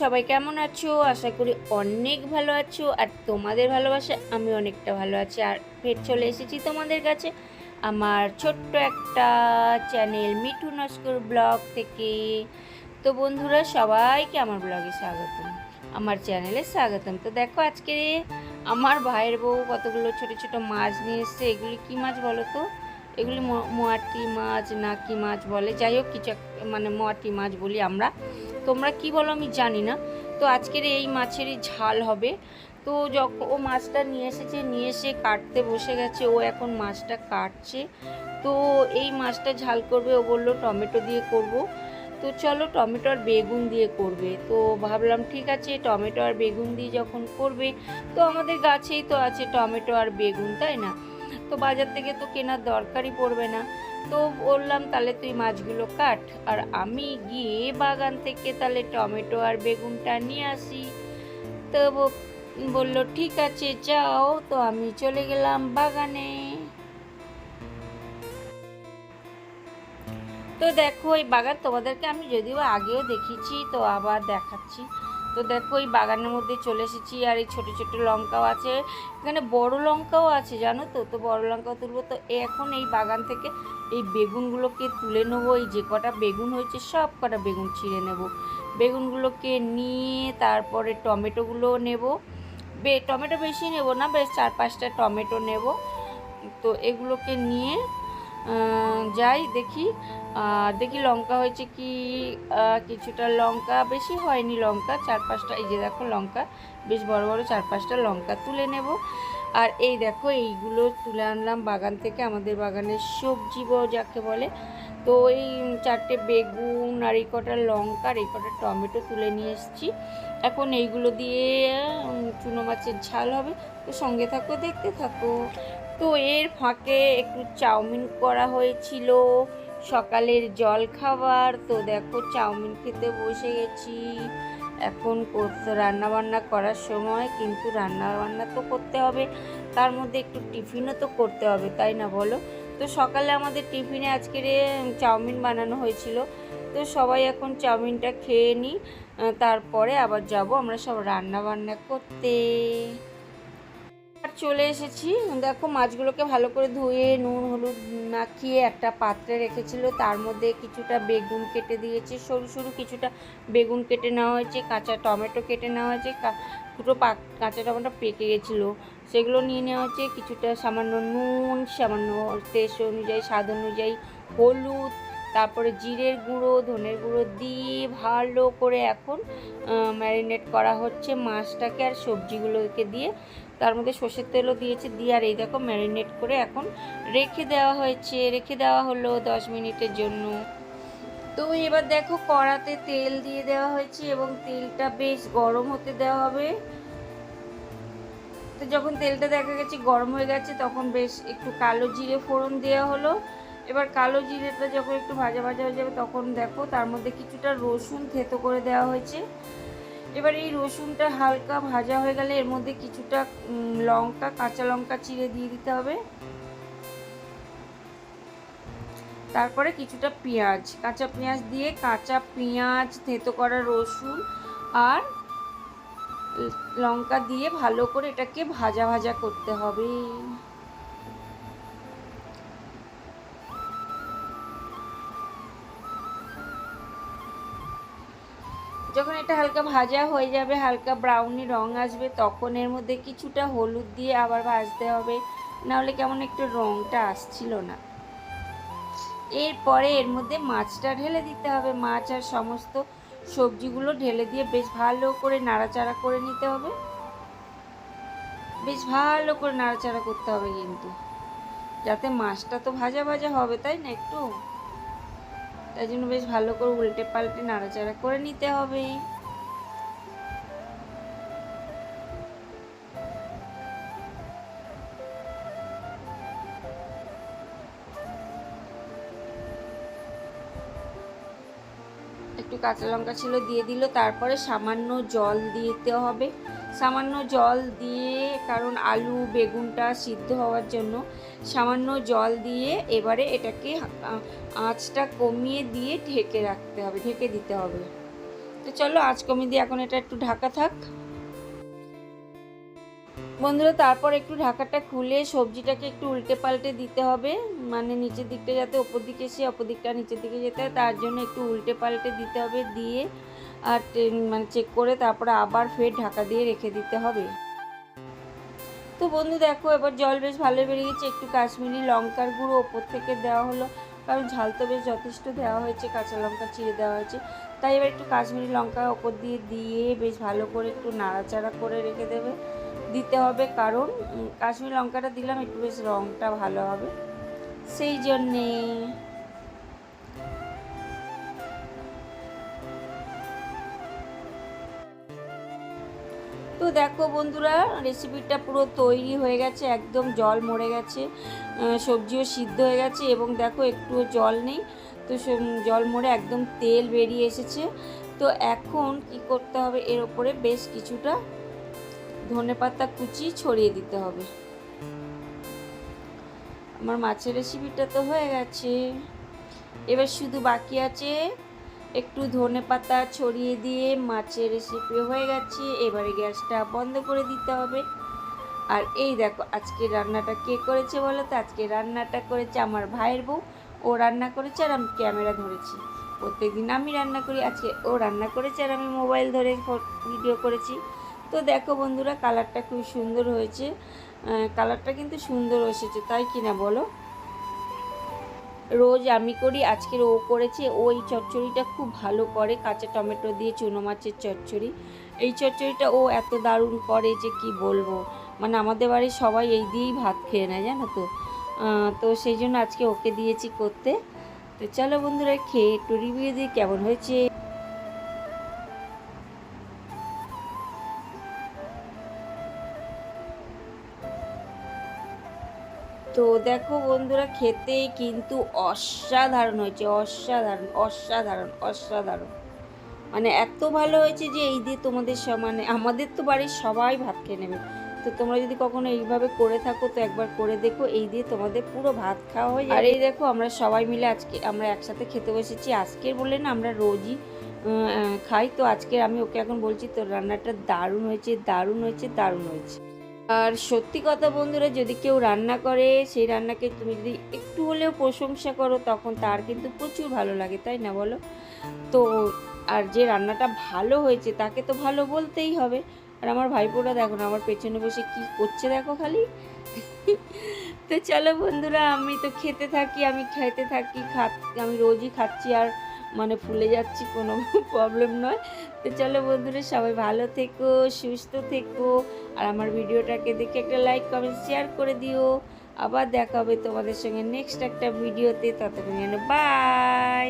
সবাই কেমন আছো? আশা করি অনেক ভালো আছো। আর তোমাদের ভালোবাসায় আমি অনেকটা ভালো আছি। আর ফের চলে এসেছি তোমাদের কাছে আমার ছোট্ট একটা চ্যানেল মিঠু নস্কর ব্লগ থেকে। তো বন্ধুরা, সবাইকে আমার ব্লগে স্বাগতম, আমার চ্যানেলে স্বাগতম। তো দেখো, আজকে আমার ভাইয়ের বউ কতগুলো ছোট ছোট মাছ নিয়ে এসছে। এগুলি কি মাছ বলো তো? এগুলি মোয়াটি মাছ না কি মাছ বলে, যাই হোক কিছু মানে মোয়াটি মাছ বলি আমরা, তোমরা কি বলো আমি জানি না। তো আজকের এই মাছেরই ঝাল হবে। তো যখন ও মাছটা নিয়ে এসেছে, নিয়ে এসে কাটতে বসে গেছে, ও এখন মাছটা কাটছে। তো এই মাছটা ঝাল করবে, ও বললো টমেটো দিয়ে করব। তো চলো, টমেটো আর বেগুন দিয়ে করবে। তো ভাবলাম ঠিক আছে, টমেটো আর বেগুন দিয়ে যখন করবে, তো আমাদের গাছেই তো আছে টমেটো আর বেগুন, তাই না? তো বাজার থেকে তো কেনার দরকারই পড়বে না। তো বললাম তাহলে তুই মাছগুলো কাট, আর আমি গিয়ে বাগান থেকে তাহলে টমেটো আর বেগুনটা নিয়ে আসি। তো বললো ঠিক আছে যাও। তো আমি চলে গেলাম বাগানে। তো দেখো, এই বাগান তোমাদেরকে আমি যদিও আগেও দেখিয়েছি, তো আবার দেখাচ্ছি। তো দেখো, এই বাগানের মধ্যে চলে এসেছি। আর এই ছোটো ছোটো লঙ্কাও আছে, এখানে বড় লঙ্কাও আছে, জানো তো? তো বড় লঙ্কাও তুলবো। তো এখন এই বাগান থেকে এই বেগুনগুলোকে তুলে নেবো। এই যে কটা বেগুন হয়েছে, সব কটা বেগুন ছিঁড়ে নেব। বেগুনগুলোকে নিয়ে তারপরে টমেটোগুলো নেব। টমেটো বেশি নেব না, বেশ 4-5টা টমেটো নেব। তো এগুলোকে নিয়ে যাই দেখি। দেখি লঙ্কা হয়েছে কি। কিছুটা লঙ্কা, বেশি হয়নি লঙ্কা, 4-5টা। এই যে দেখো, লঙ্কা বেশ বড় বড় 4-5টা লঙ্কা তুলে নেব। আর এই দেখো, এইগুলো তুলে আনলাম বাগান থেকে, আমাদের বাগানের সবজি যাকে বলে। তো এই 4টে বেগুন আর এই কটা লঙ্কা আর এই কটা টমেটো তুলে নিয়ে এসেছি। এখন এইগুলো দিয়ে চুনো মাছের ঝাল হবে। তো সঙ্গে থাকো, দেখতে থাকো। তো এর ফাঁকে একটু চাউমিন করা হয়েছিল, সকালের জল খাবার। তো দেখো, চাউমিন খেতে বসে গেছি। এখন রান্নাবান্না করার সময়, কিন্তু রান্নাবান্না তো করতে হবে, তার মধ্যে একটু টিফিনও তো করতে হবে, তাই না বলো? তো সকালে আমাদের টিফিনে আজকের চাউমিন বানানো হয়েছিল। তো সবাই এখন চাউমিনটা খেয়ে নিই, তারপরে আবার যাব আমরা সব রান্না বান্না করতে। আর চলে এসেছি। দেখো, মাছগুলোকে ভালো করে ধুয়ে নুন হলুদ মাখিয়ে একটা পাত্রে রেখেছিল, তার মধ্যে কিছুটা বেগুন কেটে দিয়েছি, সরু সরু কিছুটা বেগুন কেটে নেওয়া হয়েছে, কাঁচা টমেটো কেটে নেওয়া হয়েছে। দুটো কাঁচা টমেটো পেকে গেছিলো, সেগুলো নিয়ে নেওয়া হচ্ছে। কিছুটা সামান্য নুন, সামান্য টেস্ট অনুযায়ী, স্বাদ অনুযায়ী হলুদ, তারপরে জিরের গুঁড়ো, ধনের গুঁড়ো দিয়ে ভালো করে এখন ম্যারিনেট করা হচ্ছে মাছটাকে আর সবজিগুলোকে দিয়ে। তার মধ্যে সর্ষের তেলও দিয়েছে, দিয়ে আর এই দেখো ম্যারিনেট করে এখন রেখে দেওয়া হয়েছে, রেখে দেওয়া হলো 10 মিনিটের জন্য। তো এবার দেখো, কড়াতে তেল দিয়ে দেওয়া হয়েছে এবং তেলটা বেশ গরম হতে দেওয়া হবে। তো যখন তেলটা দেখা গেছে গরম হয়ে গেছে, তখন বেশ একটু কালো জিরে ফোড়ন দেওয়া হলো। এবার কালো জিরেটা যখন একটু ভাজা ভাজা হয়ে যাবে, তখন দেখো তার মধ্যে কিছুটা রসুন থেতো করে দেওয়া হয়েছে। এবার এই রসুনটা হালকা ভাজা হয়ে গেলে এর মধ্যে কিছুটা লঙ্কা, কাঁচা লঙ্কা চিড়ে দিয়ে দিতে হবে। তারপরে কিছুটা পেঁয়াজ, কাঁচা পেঁয়াজ দিয়ে, কাঁচা পেঁয়াজ, থেতো করা রসুন আর লঙ্কা দিয়ে ভালো করে এটাকে ভাজা ভাজা করতে হবে। যখন এটা হালকা ভাজা হয়ে যাবে, হালকা ব্রাউনি রং আসবে, তখন এর মধ্যে কিছুটা হলুদ দিয়ে আবার ভাজতে হবে, নাহলে কেমন একটু রংটা আসছিল না। এরপরে এর মধ্যে মাছটা ঢেলে দিতে হবে, মাছ আর সমস্ত সবজিগুলো ঢেলে দিয়ে বেশ ভালো করে নাড়াচাড়া করে নিতে হবে। বেশ ভালো করে নাড়াচাড়া করতে হবে, কিন্তু যাতে মাছটা তো ভাজা ভাজা হবে, তাই না? একটু তাই জন্য বেশ ভালো করে উল্টে পাল্টে নাড়াচাড়া করে নিতে হবে। একটু কাঁচা লঙ্কা ছিল, দিয়ে দিল। তারপরে সামান্য জল দিতে হবে, সামান্য জল দিয়ে, কারণ আলু বেগুনটা সিদ্ধ হওয়ার জন্য সামান্য জল দিয়ে এবারে এটাকে আঁচটা কমিয়ে দিয়ে ঢেকে রাখতে হবে, ঢেকে দিতে হবে। তো চলো আজ কমে দিয়ে এখন এটা একটু ঢাকা থাক বন্ধুরা। তারপর একটু ঢাকাটা খুলে সবজিটাকে একটু উল্টে পাল্টে দিতে হবে, মানে নিচের দিকটা যাতে ওপর দিকে এসে অপর দিকটা নিচের দিকে যেতে হয়, তার জন্য একটু উল্টে পাল্টে দিতে হবে। দিয়ে আর মানে চেক করে তারপরে আবার ফের ঢাকা দিয়ে রেখে দিতে হবে। তো বন্ধু দেখো এবার জল বেশ ভালো বেরিয়ে গেছে। একটু কাশ্মীরি লঙ্কার গুঁড়ো ওপর থেকে দেওয়া হলো, কারণ ঝাল তো বেশ যথেষ্ট দেওয়া হয়েছে, কাঁচা লঙ্কা চিড়ে দেওয়া হয়েছে, তাই এবার একটু কাশ্মীরি লঙ্কা ওপর দিয়ে দিয়ে বেশ ভালো করে একটু নাড়াচাড়া করে রেখে দিতে হবে, কারণ কাশ্মীরি লঙ্কাটা দিলাম একটু বেশ রঙটা ভালো হবে সেই জন্যে। তো দেখো বন্ধুরা রেসিপিটা পুরো তৈরি হয়ে গেছে, একদম জল মরে গেছে, সবজিও সিদ্ধ হয়ে গেছে এবং দেখো একটুও জল নেই। তো জল মরে একদম তেল বেরিয়ে এসেছে। তো এখন কি করতে হবে, এর ওপরে বেশ কিছুটা ধনেপাতা কুচি ছড়িয়ে দিতে হবে। আমার মাছের রেসিপিটা তো হয়ে গেছে, এবার শুধু বাকি আছে একটু ধনেপাতা ছড়িয়ে দিয়ে মাছের রেসিপি হয়ে গেছে। এবারে গ্যাসটা বন্ধ করে দিতে হবে। আর এই দেখো আজকে রান্নাটা কে করেছে বলো তো? আজকে রান্নাটা করেছে আমার ভাইয়ের বউ। ও রান্না করেছে আর আমি ক্যামেরা ধরেছি। প্রত্যেকদিন আমি রান্না করি, আজকে ও রান্না করেছে আর আমি মোবাইল ধরে ভিডিও করেছি। তো দেখো বন্ধুরা কালারটা খুব সুন্দর হয়েছে, কালারটা কিন্তু সুন্দর এসেছে, তাই কিনা বলো? রোজ আমি করি, আজকের ও করেছে। ওই চচ্চড়িটা খুব ভালো করে, কাঁচা টমেটো দিয়ে চুনো মাছের চচ্চড়ি। এই চচ্চড়িটা ও এত দারুণ করে যে কি বলবো, মানে আমাদের বাড়ির সবাই এই দিয়েই ভাত খেয়ে নেয় জানো তো। তো সেই জন্য আজকে ওকে দিয়েছি করতে। তো চলো বন্ধুরা খেয়ে একটু রিভিউ দিই কেমন হয়েছে। তো দেখো বন্ধুরা খেতে কিন্তু অসাধারণ হয়েছে, অসাধারণ অসাধারণ অসাধারণ, মানে এত ভালো হয়েছে যে এই দিয়ে তোমাদের মানে আমাদের তো বাড়ির সবাই ভাত খেয়ে নেবে। তো তোমরা যদি কখনো এইভাবে করে থাকো তো একবার করে দেখো, এই দিয়ে তোমাদের পুরো ভাত খাওয়া হয়ে যায়। আর এই দেখো আমরা সবাই মিলে আজকে আমরা একসাথে খেতে বসেছি। আজকের বললে না আমরা রোজই খাই, তো আজকে আমি ওকে এখন বলছি তোর রান্নাটা দারুণ হয়েছে দারুণ হয়েছে দারুণ হয়েছে। আর সত্যি কথা বন্ধুরা, যদি কেউ রান্না করে সেই রান্নাকে তুমি যদি একটু হলেও প্রশংসা করো তখন তার কিন্তু প্রচুর ভালো লাগে, তাই না বলো? তো আর যে রান্নাটা ভালো হয়েছে তাকে তো ভালো বলতেই হবে। আর আমার ভাইপোরা দেখো না আমার পেছনে বসে কি করছে দেখো খালি। তো চলো বন্ধুরা আমি তো খেতে থাকি, আমি খাইতে থাকি, আমি রোজই খাচ্ছি আর মানে ফুলে যাচ্ছি, কোনো প্রবলেম নয়। তো চলো বন্ধুরা সবাই ভালো থেকো, সুস্থ থেকো, আর আমার ভিডিওটাকে দেখে একটা লাইক কমেন্ট শেয়ার করে দিও। আবার দেখা হবে তোমাদের সঙ্গে নেক্সট একটা ভিডিওতে, ততক্ষণ বাই।